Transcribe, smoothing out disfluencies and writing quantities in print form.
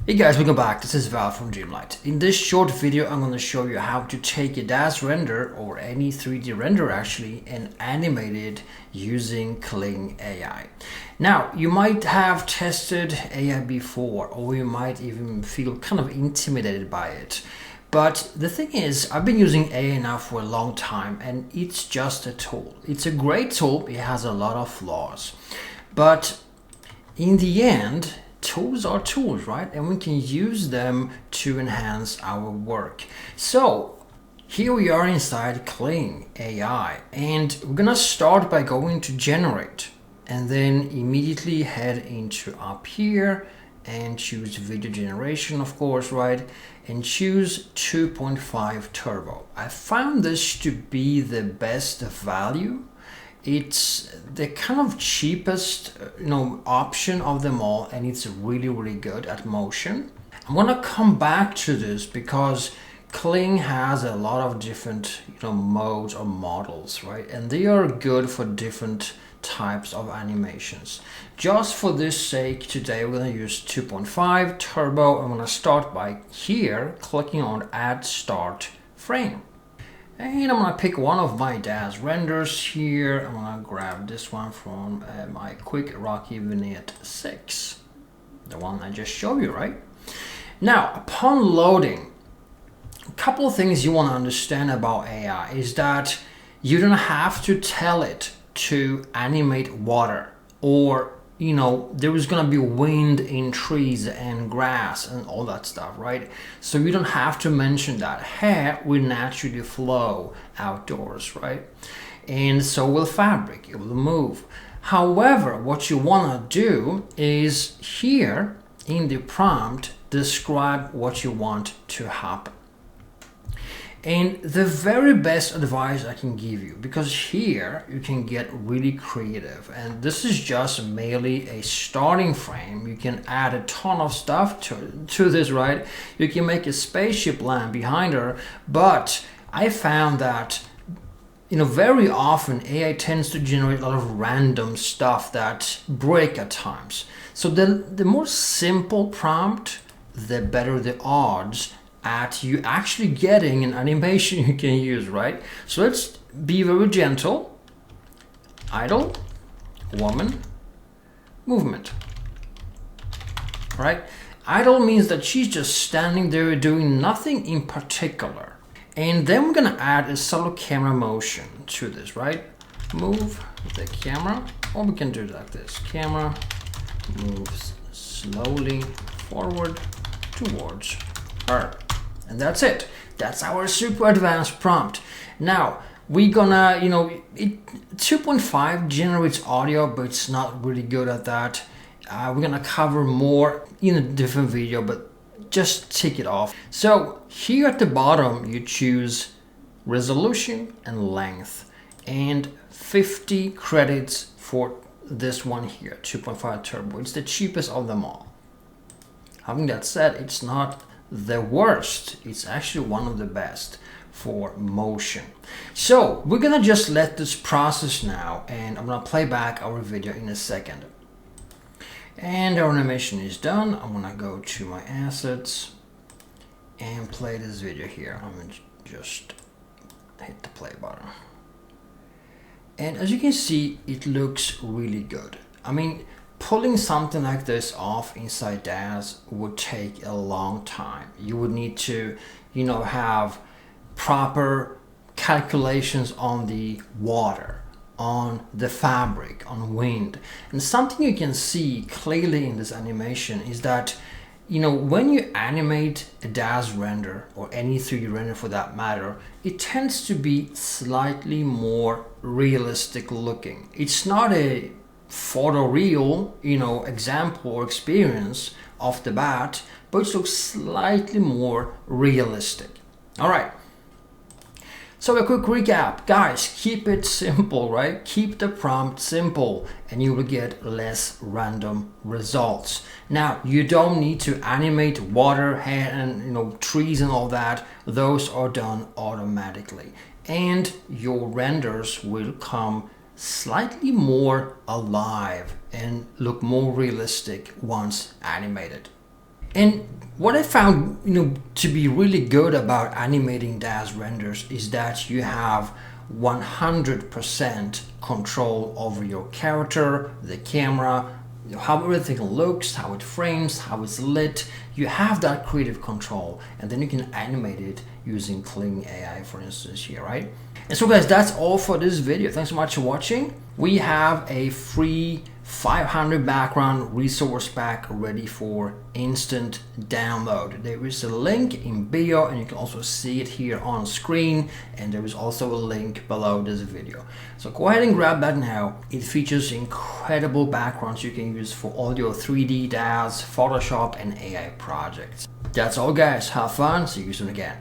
Hey guys, welcome back. This is Val from Dreamlight. In this short video, I'm going to show you how to take a DAZ render or any 3D render actually and animate it using Kling AI. Now, you might have tested AI before, or you might even feel kind of intimidated by it. But the thing is, I've been using AI now for a long time and it's just a tool. It's a great tool. It has a lot of flaws. But in the end, tools are tools, right? And we can use them to enhance our work. So here we are inside Kling AI, and we're gonna start by going to generate and then immediately head into up here and choose video generation, of course, right? And choose 2.5 turbo. I found this to be the best value. It's the kind of cheapest, option of them all, and it's really good at motion. I'm gonna come back to this because Kling has a lot of different, modes or models, right? And they are good for different types of animations. Just for this sake, today we're gonna use 2.5 turbo. I'm gonna start by here, clicking on Add Start Frame. And I'm going to pick one of my DAZ renders here. I'm going to grab this one from my Quick Rocky Vignette 6. The one I just showed you, right? Now, upon loading, a couple of things you want to understand about AI is that you don't have to tell it to animate water, or there is going to be wind in trees and grass and all that stuff, right? So you don't have to mention that. Hair will naturally flow outdoors, right? And so will fabric, it will move. However, what you want to do is here in the prompt, describe what you want to happen. And the very best advice I can give you, because here you can get really creative, and this is just merely a starting frame. You can add a ton of stuff to this, right? You can make a spaceship land behind her, but I found that very often AI tends to generate a lot of random stuff that break at times. So the more simple prompt, the better the odds at you actually getting an animation you can use, right? So let's be very gentle. Idle, woman, movement, right? Idle means that she's just standing there doing nothing in particular. And then we're gonna add a solo camera motion to this, right? Move the camera, or we can do it like this. Camera moves slowly forward towards her. And that's it. That's our super advanced prompt. Now, we're gonna, 2.5 generates audio, but it's not really good at that. We're gonna cover more in a different video, but just tick it off. So here at the bottom, you choose resolution and length, and 50 credits for this one here, 2.5 turbo. It's the cheapest of them all. Having that said, it's not the worst. It's actually one of the best for motion. So we're gonna just let this process now, and I'm gonna play back our video in a second. And our animation is done. I'm gonna go to my assets and play this video here. I'm gonna just hit the play button. And as you can see, it looks really good. I mean, pulling something like this off inside DAZ would take a long time. You would need to, have proper calculations on the water, on the fabric, on wind. And something you can see clearly in this animation is that, when you animate a DAZ render, or any 3D render for that matter, it tends to be slightly more realistic looking. It's not a photoreal, example or experience off the bat, but it looks slightly more realistic. All right. So a quick recap, guys, keep it simple, right? Keep the prompt simple and you will get less random results. Now, you don't need to animate water, hair, and trees and all that. Those are done automatically. And your renders will come slightly more alive and look more realistic once animated. And What I found, to be really good about animating DAZ renders is that you have 100% control over your character, the camera, how everything looks, how it frames, how it's lit. You have that creative control, and then you can animate it using Kling AI, for instance, here, right? And so guys, that's all for this video. Thanks so much for watching. We have a free 500 background resource pack ready for instant download. There is a link in bio, and you can also see it here on screen, and there is also a link below this video. So go ahead and grab that now. It features incredible backgrounds you can use for all your 3D DAZ, Photoshop and AI projects. That's all guys, have fun, see you soon again.